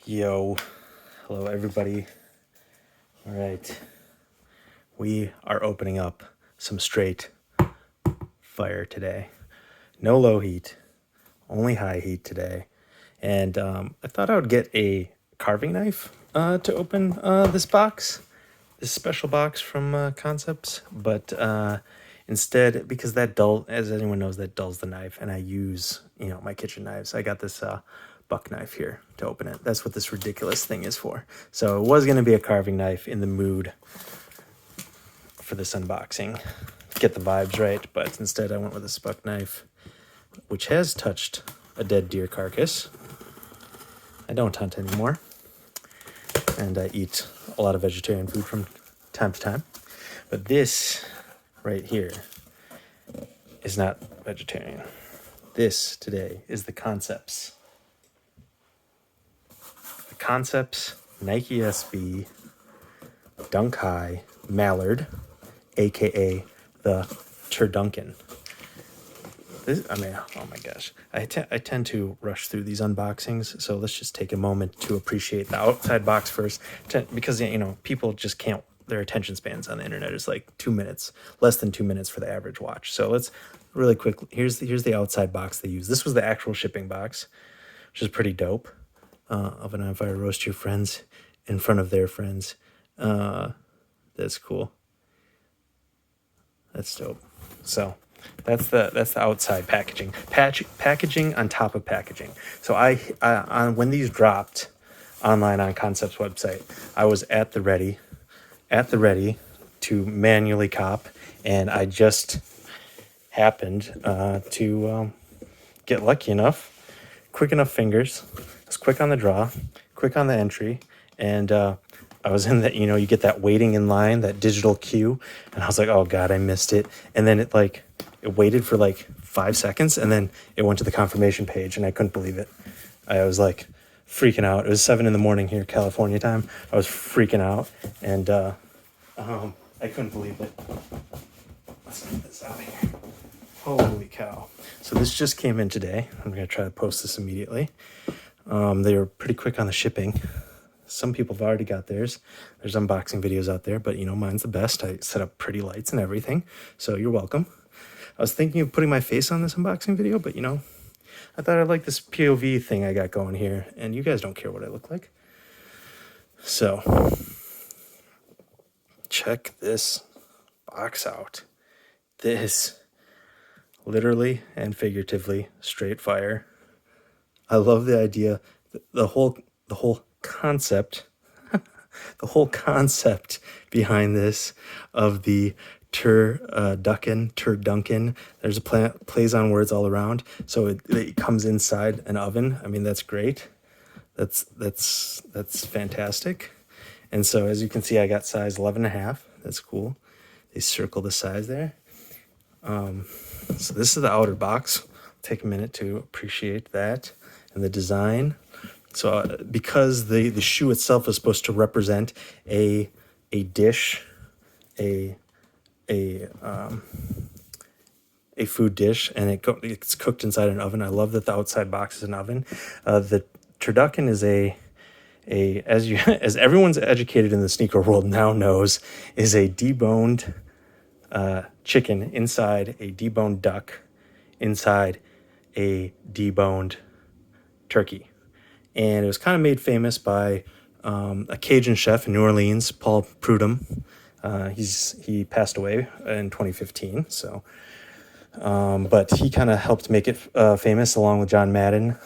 Yo, hello everybody. All right, we are opening up some straight fire today. No low heat, only high heat today. And I thought I would get a carving knife to open this box, this special box from Concepts. But instead, because that dull, as anyone knows, that dulls the knife, and I use my kitchen knives. I got this buck knife here to open it. That's what this ridiculous thing is for. So it was going to be a carving knife in the mood for this unboxing, get the vibes right, but instead I went with a buck knife, which has touched a dead deer carcass. I don't hunt anymore, and I eat a lot of vegetarian food from time to time, but this right here is not vegetarian. This today is the Concepts Nike SB Dunk High Mallard, a.k.a. the Turdunken. Oh my gosh. I tend to rush through these unboxings, so let's just take a moment to appreciate the outside box first, because people just can't, their attention spans on the internet is like 2 minutes, less than 2 minutes for the average watch. So let's really quick, here's the outside box they use. This was the actual shipping box, which is pretty dope. Oven on fire, roast your friends in front of their friends. That's cool. That's dope. So that's the outside packaging. Packaging on top of packaging. So I when these dropped online on Concept's website, I was at the ready to manually cop, and I just happened to get lucky enough, quick enough fingers. I was quick on the draw, quick on the entry, and I was in that, you get that waiting in line, that digital queue, and I was like, oh God, I missed it. And then it waited for like 5 seconds, and then it went to the confirmation page, and I couldn't believe it. I was like freaking out. It was 7 a.m. here, California time. I was freaking out, and I couldn't believe it. Let's get this out of here. Holy cow. So this just came in today. I'm going to try to post this immediately. They were pretty quick on the shipping. Some people have already got theirs. There's unboxing videos out there, but mine's the best. I set up pretty lights and everything, so you're welcome. I was thinking of putting my face on this unboxing video, but I thought I'd like this POV thing I got going here, and you guys don't care what I look like. So, check this box out. This, literally and figuratively, straight fire. I love the idea, the whole concept, the whole concept behind this of the Turdunken. There's a plays on words all around. So it comes inside an oven. I mean, that's great. That's fantastic. And so as you can see, I got size 11.5. That's cool. They circle the size there. So this is the outer box. Take a minute to appreciate that and the design. So because the shoe itself is supposed to represent a dish, a food dish, and it's cooked inside an oven. I love that the outside box is an oven. The Turdunken is as everyone's educated in the sneaker world now knows, is a deboned chicken inside a deboned duck, inside a deboned turkey. And it was kind of made famous by a Cajun chef in New Orleans, Paul Prudhomme. He passed away in 2015. So, but he kind of helped make it famous, along with John Madden,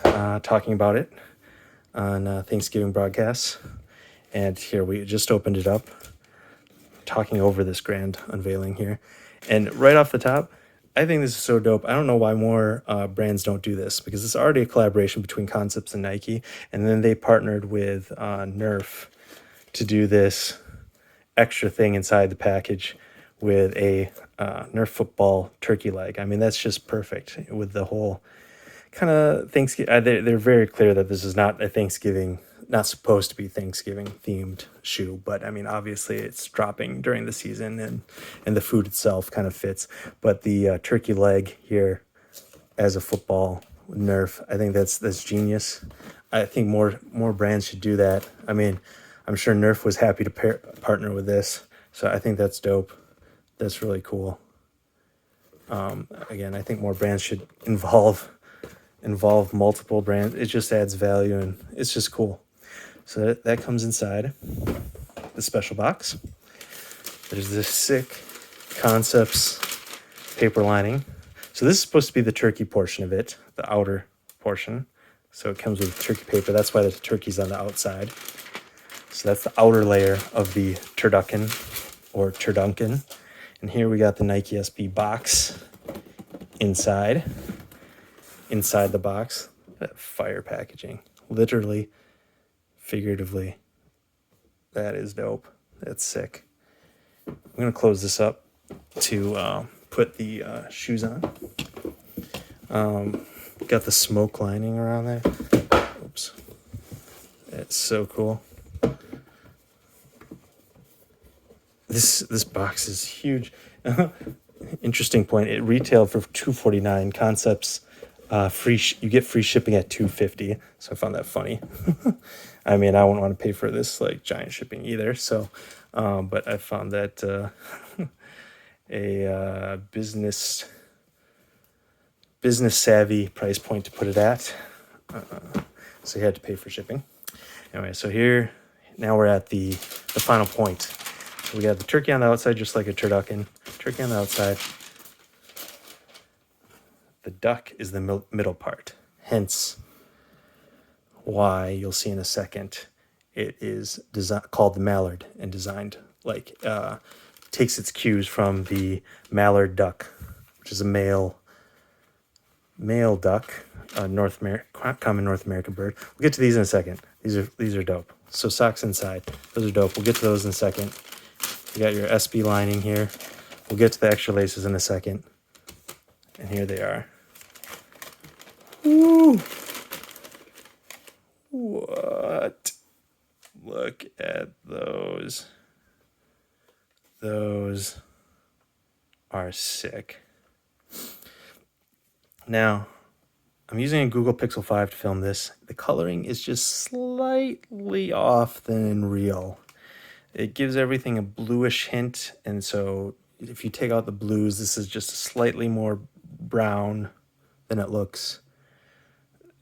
talking about it on Thanksgiving broadcasts. And here we just opened it up, talking over this grand unveiling here. And right off the top, I think this is so dope. I don't know why more brands don't do this, because it's already a collaboration between Concepts and Nike. And then they partnered with Nerf to do this extra thing inside the package with a Nerf football turkey leg. I mean, that's just perfect with the whole kind of Thanksgiving. They're very clear that this is not supposed to be Thanksgiving themed shoe, but I mean, obviously it's dropping during the season, and the food itself kind of fits. But the turkey leg here as a football Nerf. I think that's genius. I think more brands should do that. I mean, I'm sure Nerf was happy to partner with this, so I think that's dope. That's really cool. Again, I think more brands should involve multiple brands. It just adds value and it's just cool. So that comes inside the special box. There's this sick Concepts paper lining. So this is supposed to be the turkey portion of it, the outer portion. So it comes with turkey paper. That's why the turkey's on the outside. So that's the outer layer of the Turdunken or Turdunken. And here we got the Nike SB box inside the box. That fire packaging, literally, figuratively. That is dope. That's sick. I'm gonna close this up to put the shoes on. Got the smoke lining around there. Oops. It's so cool. This box is huge. Interesting point. It retailed for $249. Concepts free. You get free shipping at $250. So I found that funny. I mean, I wouldn't want to pay for this like giant shipping either. So, but I found that a business savvy price point to put it at. So you had to pay for shipping. Anyway, so here now we're at the final point. So we got the turkey on the outside, just like a turducken. Turkey on the outside. The duck is the middle part. Hence why you'll see in a second it is called the Mallard and designed like takes its cues from the Mallard duck, which is a male duck, common North American bird. We'll get to these in a second. These are dope. So socks inside, those are dope. We'll get to those in a second. You got your SB lining here. We'll get to the extra laces in a second. And here they are. Woo! What? Look at those. Those are sick. Now, I'm using a Google Pixel 5 to film this. The coloring is just slightly off than in real. It gives everything a bluish hint, and so if you take out the blues, this is just slightly more brown than it looks.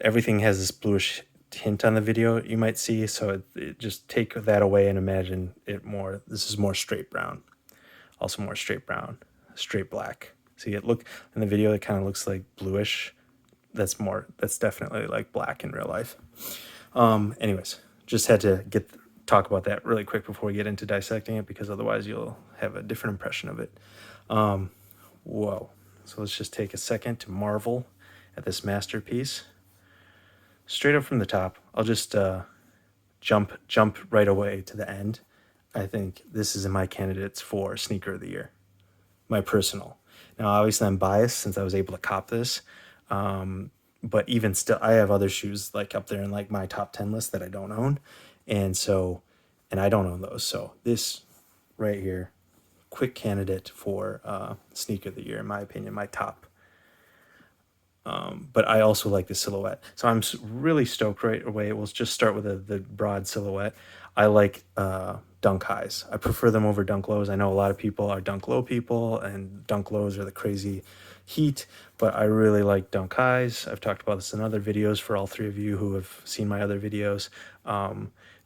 Everything has this bluish hint on the video you might see, so it just take that away and imagine it more. This is more straight brown. Also more straight brown, straight black. See it look in the video, it kind of looks like bluish. That's definitely like black in real life. Anyways, just had to talk about that really quick before we get into dissecting it, because otherwise you'll have a different impression of it. Whoa. So let's just take a second to marvel at this masterpiece. Straight up from the top, I'll just jump right away to the end. I think this is in my candidates for sneaker of the year, my personal. Now, obviously, I'm biased since I was able to cop this, but even still, I have other shoes like up there in like my top 10 list that I don't own, and I don't own those. So this right here, quick candidate for sneaker of the year, in my opinion, my top. But I also like the silhouette. So I'm really stoked right away. We'll just start with the broad silhouette. I like Dunk highs. I prefer them over Dunk lows. I know a lot of people are Dunk low people, and Dunk lows are the crazy heat, but I really like Dunk highs. I've talked about this in other videos for all three of you who have seen my other videos.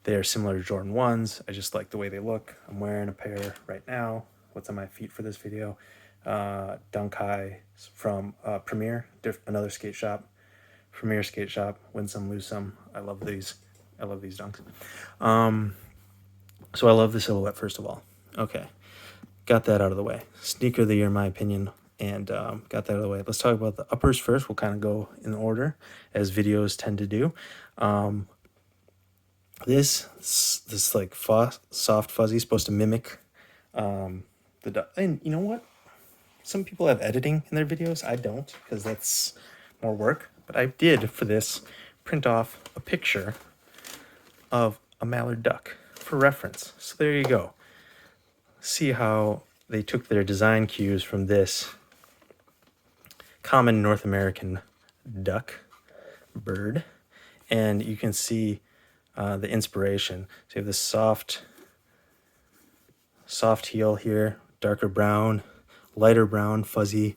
They are similar to Jordan 1s. I just like the way they look. I'm wearing a pair right now. What's on my feet for this video? Dunk high from Premier, another skate shop. Premier skate shop. Win some, lose some. I love these dunks. So I love the silhouette, first of all. Okay, got that out of the way. Sneaker of the year, in my opinion, and got that out of the way. Let's talk about the uppers first. We'll kind of go in order, as videos tend to do. This like soft fuzzy, supposed to mimic the, and you know what? Some people have editing in their videos. I don't, because that's more work. But I did, for this, print off a picture of a mallard duck for reference. So there you go. See how they took their design cues from this common North American duck. bird, and you can see the inspiration. So you have this soft heel here, darker brown, lighter brown, fuzzy,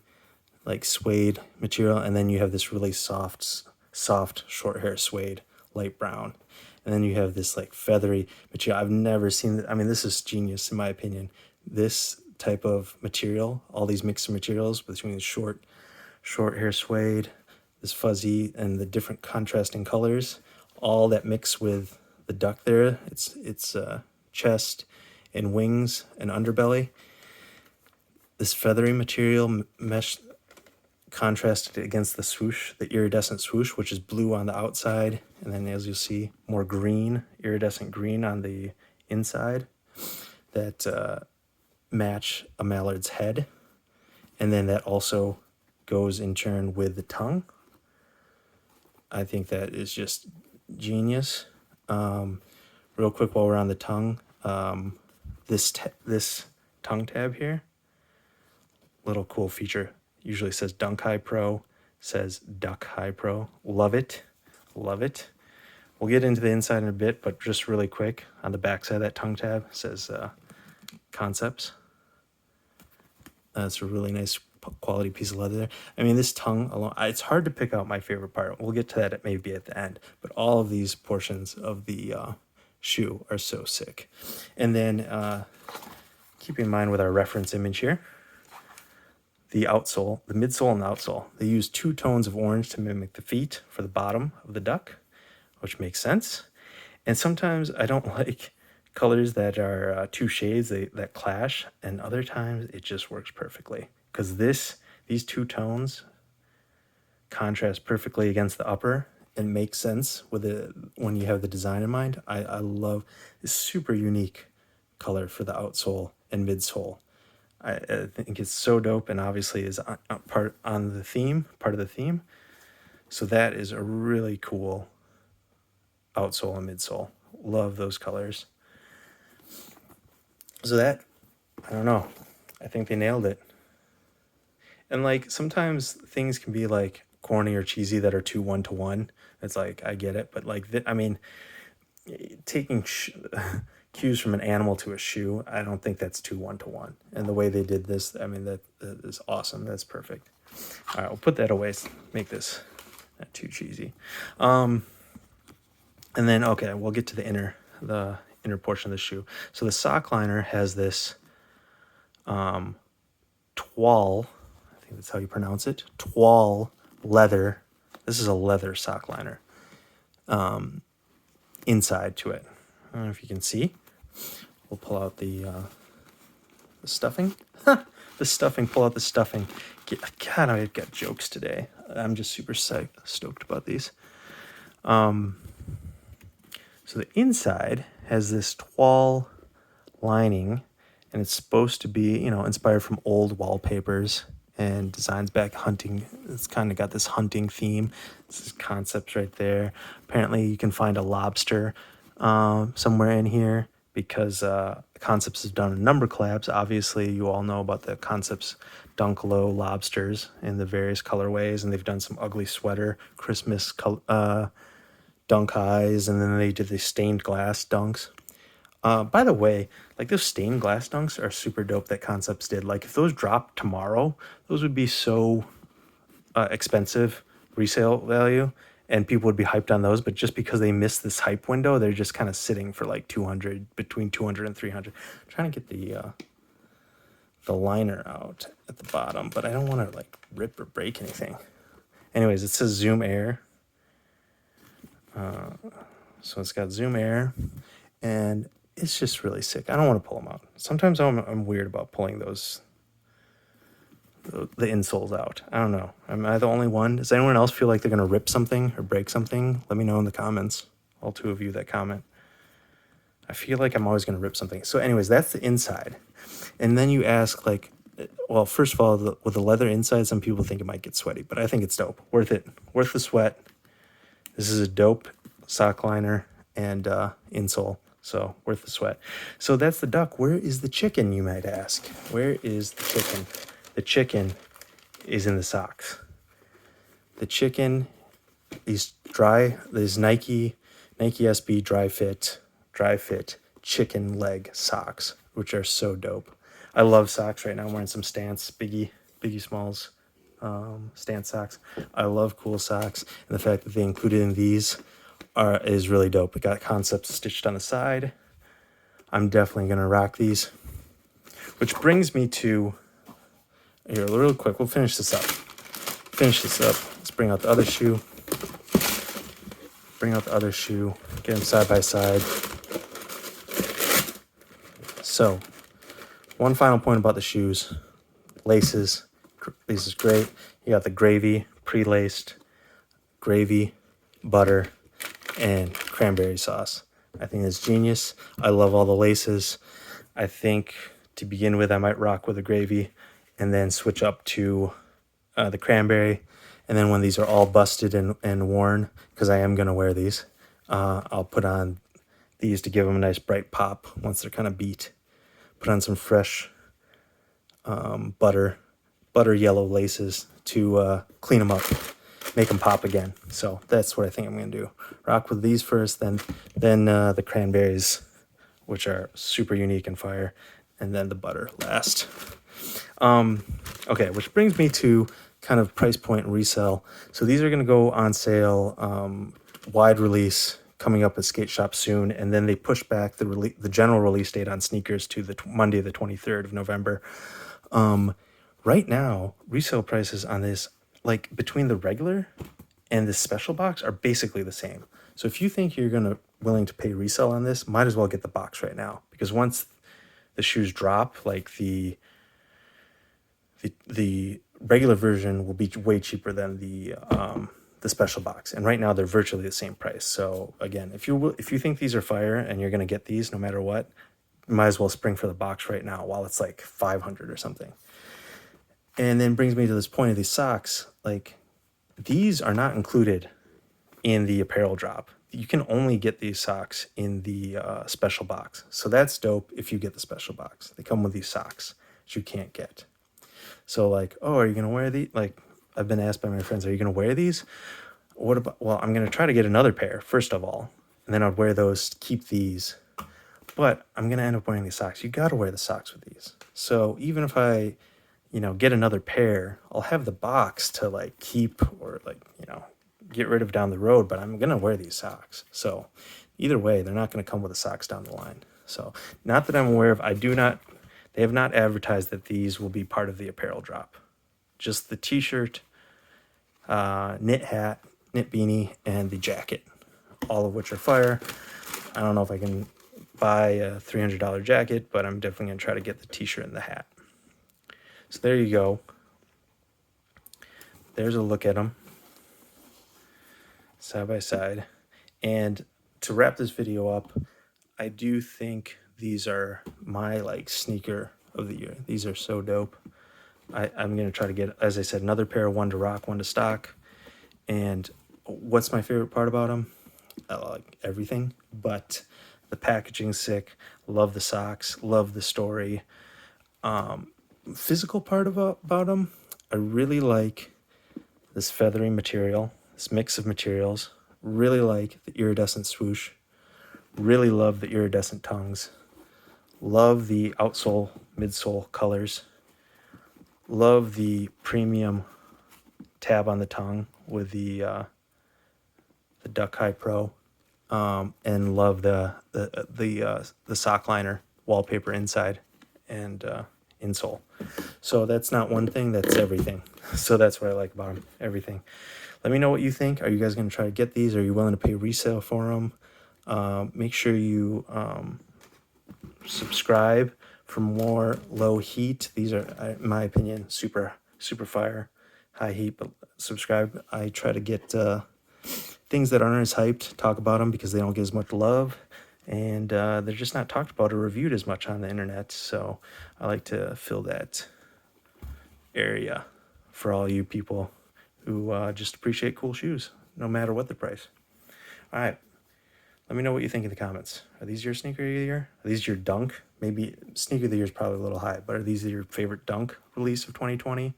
like suede material, and then you have this really soft short hair suede, light brown. And then you have this like feathery material. I've never seen, I mean, this is genius in my opinion. This type of material, all these mixed materials between the short hair suede, this fuzzy, and the different contrasting colors, all that mix with the duck there. It's chest and wings and underbelly. This feathery material mesh contrasted against the swoosh, the iridescent swoosh, which is blue on the outside, and then as you'll see, more green, iridescent green on the inside that match a mallard's head. And then that also goes in turn with the tongue. I think that is just genius. Real quick while we're on the tongue, this tongue tab here, little cool feature. Usually says Dunk High Pro, says Duck High Pro. Love it. Love it. We'll get into the inside in a bit, but just really quick, on the back side of that tongue tab says Concepts. That's a really nice quality piece of leather there. I mean, this tongue alone, it's hard to pick out my favorite part. We'll get to that maybe at the end, but all of these portions of the shoe are so sick. And then keep in mind with our reference image here, the outsole, the midsole and the outsole, they use 2 tones of orange to mimic the feet for the bottom of the duck, which makes sense. And sometimes I don't like colors that are 2 shades that clash, and other times it just works perfectly because these 2 tones contrast perfectly against the upper and make sense with it when you have the design in mind. I love this super unique color for the outsole and midsole. I think it's so dope, and obviously is part of the theme. So that is a really cool outsole and midsole. Love those colors. So that, I don't know, I think they nailed it. And like sometimes things can be like corny or cheesy that are too 1-to-1. It's like, I get it, but like I mean, taking cues from an animal to a shoe, I don't think that's too 1-to-1. And the way they did this, I mean, that is awesome. That's perfect. All right, we'll put that away. Make this not too cheesy. And then, okay, we'll get to the inner portion of the shoe. So the sock liner has this toile, I think that's how you pronounce it, toile leather. This is a leather sock liner inside to it. I don't know if you can see. We'll pull out the stuffing. The stuffing, pull out the stuffing. God, I've got jokes today. I'm just super stoked about these. So the inside has this toile lining, and it's supposed to be, inspired from old wallpapers and designs back hunting. It's kind of got this hunting theme. This is Concepts right there. Apparently you can find a lobster somewhere in here because Concepts has done a number of collabs. Obviously, you all know about the Concepts Dunk Low lobsters in the various colorways, and they've done some ugly sweater Christmas dunk highs, and then they did the stained glass dunks. By the way, like those stained glass dunks are super dope that Concepts did. Like if those dropped tomorrow, those would be so expensive resale value, and people would be hyped on those. But just because they missed this hype window, they're just kind of sitting for like 200, between 200 and 300. I'm trying to get the liner out at the bottom, but I don't want to like rip or break anything. Anyways, it says Zoom Air. So it's got Zoom Air, and it's just really sick. I don't want to pull them out. Sometimes I'm weird about pulling the insoles out. I don't know. Am I the only one? Does anyone else feel like they're going to rip something or break something? Let me know in the comments. All 2 of you that comment. I feel like I'm always going to rip something. So anyways, that's the inside. And then you ask like, well, first of all, with the leather inside, some people think it might get sweaty, but I think it's dope. Worth it. Worth the sweat. This is a dope sock liner and insole. So worth the sweat. So that's the duck. Where is the chicken, you might ask? Where is the chicken? The chicken is in the socks. The chicken these Nike SB dry fit chicken leg socks, which are so dope. I love socks right now. I'm wearing some Stance Biggie Smalls Stance socks. I love cool socks, and the fact that they included in these is really dope. It got concepts stitched on the side. I'm definitely gonna rock these. Which brings me to here real quick. We'll finish this up. Let's bring out the other shoe. Get them side by side. So, one final point about the shoes. Laces. This is great. You got the gravy, pre-laced, gravy, butter, and cranberry sauce. I think it's genius. I love all the laces. I think to begin with, I might rock with the gravy and then switch up to the cranberry. And then when these are all busted and worn, because I am going to wear these, I'll put on these to give them a nice bright pop once they're kind of beat. Put on some fresh butter yellow laces to clean them up, make them pop again. So that's what I think I'm going to do. Rock with these first, then the cranberries, which are super unique and fire, and then the butter last. Okay, which brings me to kind of price point and resell. So these are going to go on sale, wide release coming up at Skate Shop soon, and then they push back the general release date on sneakers to the Monday, the 23rd of November. Right now, resale prices on this, like between the regular and the special box, are basically the same. So if you think you're willing to pay resale on this, might as well get the box right now, because once the shoes drop, like the regular version will be way cheaper than the special box, and right now they're virtually the same price. So again, if you think these are fire and you're gonna get these no matter what, you might as well spring for the box right now while it's like 500 or something. And then brings me to this point of these socks. Like, these are not included in the apparel drop. You can only get these socks in the special box. So that's dope if you get the special box. They come with these socks that you can't get. So like, oh, are you going to wear these? Like, I've been asked by my friends, are you going to wear these? What about, well, I'm going to try to get another pair, first of all. And then I'd wear those, keep these. But I'm going to end up wearing these socks. You got to wear the socks with these. So even if I, get another pair, I'll have the box to like keep or like, get rid of down the road, but I'm going to wear these socks. So either way, they're not going to come with the socks down the line. So not that I'm aware of, they have not advertised that these will be part of the apparel drop. Just the t-shirt, knit hat, knit beanie, and the jacket, all of which are fire. I don't know if I can buy a $300 jacket, but I'm definitely going to try to get the t-shirt and the hat. So there you go. There's a look at them side by side. And to wrap this video up, I do think these are my sneaker of the year. These are so dope. I'm going to try to get, as I said, another pair, one to rock, one to stock. And what's my favorite part about them? I like everything, but the packaging's sick. Love the socks. Love the story. Physical part about them, I really like this feathery material, this mix of materials. Really like the iridescent swoosh. Really love the iridescent tongues. Love the outsole, midsole colors. Love the premium tab on the tongue with the Duck High Pro, and love the sock liner wallpaper inside and insole. So that's not one thing, that's everything. So that's what I like about them, everything. Let me know what you think. Are you guys going to try to get these? Are you willing to pay resale for them? Make sure you subscribe for more Lowheat. These are, in my opinion, super fire, high heat, but subscribe. I try to get things that aren't as hyped, talk about them because they don't get as much love, and they're just not talked about or reviewed as much on the internet. So I like to fill that area for all you people who just appreciate cool shoes, no matter what the price. All right. Let me know what you think in the comments. Are these your sneaker of the year? Are these your dunk? Maybe sneaker of the year is probably a little high, but are these your favorite dunk release of 2020?